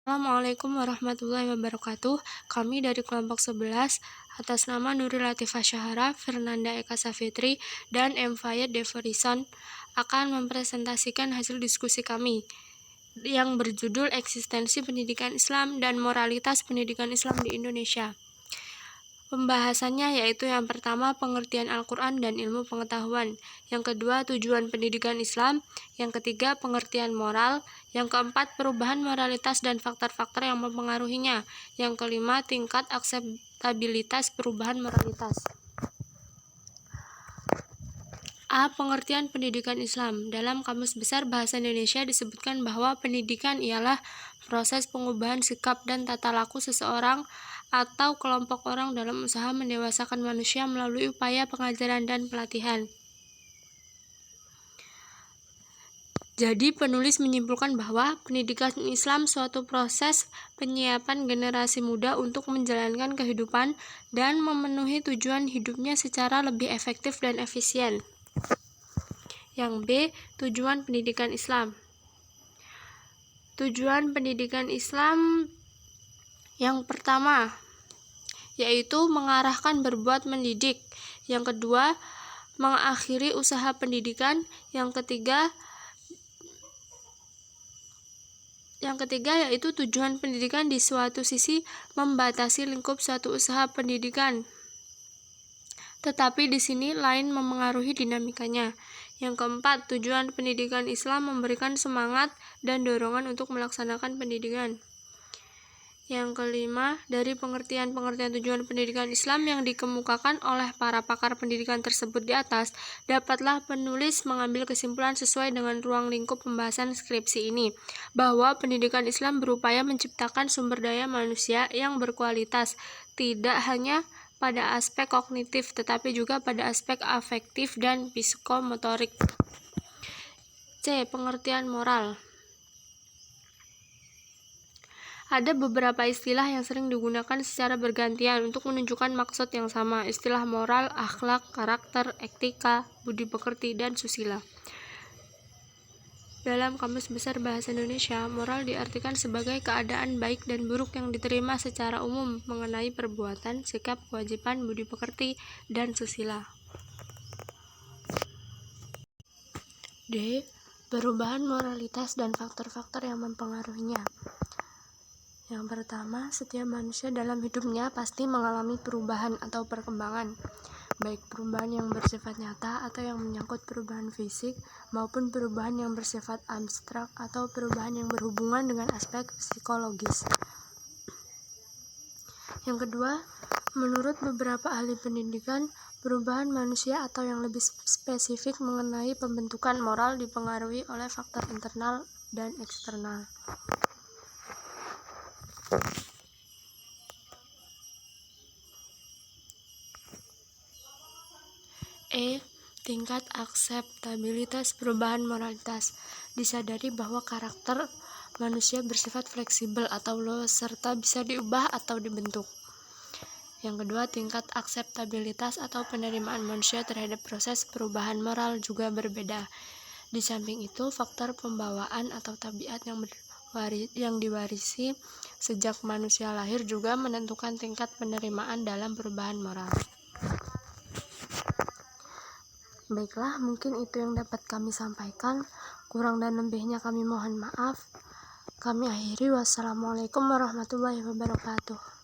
Assalamualaikum warahmatullahi wabarakatuh. Kami dari kelompok 11 atas nama Nuril Latifah Syahara, Fernanda Eka Safitri, dan M. Fayed Deverison akan mempresentasikan hasil diskusi kami yang berjudul Eksistensi Pendidikan Islam dan Moralitas Pendidikan Islam di Indonesia. Pembahasannya yaitu yang pertama pengertian Al-Quran dan ilmu pengetahuan, yang kedua tujuan pendidikan Islam, yang ketiga pengertian moral, yang keempat perubahan moralitas dan faktor-faktor yang mempengaruhinya, yang kelima tingkat akseptabilitas perubahan moralitas. A. Pengertian pendidikan Islam. Dalam Kamus Besar Bahasa Indonesia disebutkan bahwa pendidikan ialah proses pengubahan sikap dan tata laku seseorang atau kelompok orang dalam usaha mendewasakan manusia melalui upaya pengajaran dan pelatihan. Jadi penulis menyimpulkan bahwa pendidikan Islam suatu proses penyiapan generasi muda untuk menjalankan kehidupan dan memenuhi tujuan hidupnya secara lebih efektif dan efisien. Yang B. Tujuan pendidikan Islam. Tujuan pendidikan Islam yang pertama yaitu mengarahkan berbuat mendidik. Yang kedua, mengakhiri usaha pendidikan. Yang ketiga yaitu tujuan pendidikan di suatu sisi membatasi lingkup suatu usaha pendidikan. Tetapi di sini lain memengaruhi dinamikanya. Yang keempat, tujuan pendidikan Islam memberikan semangat dan dorongan untuk melaksanakan pendidikan. Yang kelima, dari pengertian-pengertian tujuan pendidikan Islam yang dikemukakan oleh para pakar pendidikan tersebut di atas, dapatlah penulis mengambil kesimpulan sesuai dengan ruang lingkup pembahasan skripsi ini, bahwa pendidikan Islam berupaya menciptakan sumber daya manusia yang berkualitas, tidak hanya pada aspek kognitif, tetapi juga pada aspek afektif dan psikomotorik. C. Pengertian moral. Ada beberapa istilah yang sering digunakan secara bergantian untuk menunjukkan maksud yang sama. Istilah moral, akhlak, karakter, etika, budi pekerti, dan susila. Dalam Kamus Besar Bahasa Indonesia, moral diartikan sebagai keadaan baik dan buruk yang diterima secara umum mengenai perbuatan, sikap, kewajiban, budi pekerti, dan susila. D. Perubahan moralitas dan faktor-faktor yang mempengaruhinya. Yang pertama, setiap manusia dalam hidupnya pasti mengalami perubahan atau perkembangan, baik perubahan yang bersifat nyata atau yang menyangkut perubahan fisik, maupun perubahan yang bersifat abstrak atau perubahan yang berhubungan dengan aspek psikologis. Yang kedua, menurut beberapa ahli pendidikan, perubahan manusia atau yang lebih spesifik mengenai pembentukan moral dipengaruhi oleh faktor internal dan eksternal. E. Tingkat akseptabilitas perubahan moralitas. Disadari bahwa karakter manusia bersifat fleksibel atau luas serta bisa diubah atau dibentuk. Yang kedua, tingkat akseptabilitas atau penerimaan manusia terhadap proses perubahan moral juga berbeda. Di samping itu, faktor pembawaan atau tabiat yang diwarisi sejak manusia lahir juga menentukan tingkat penerimaan dalam perubahan moral. Baiklah, mungkin itu yang dapat kami sampaikan. Kurang dan lebihnya kami mohon maaf. Kami akhiri. Wassalamualaikum warahmatullahi wabarakatuh.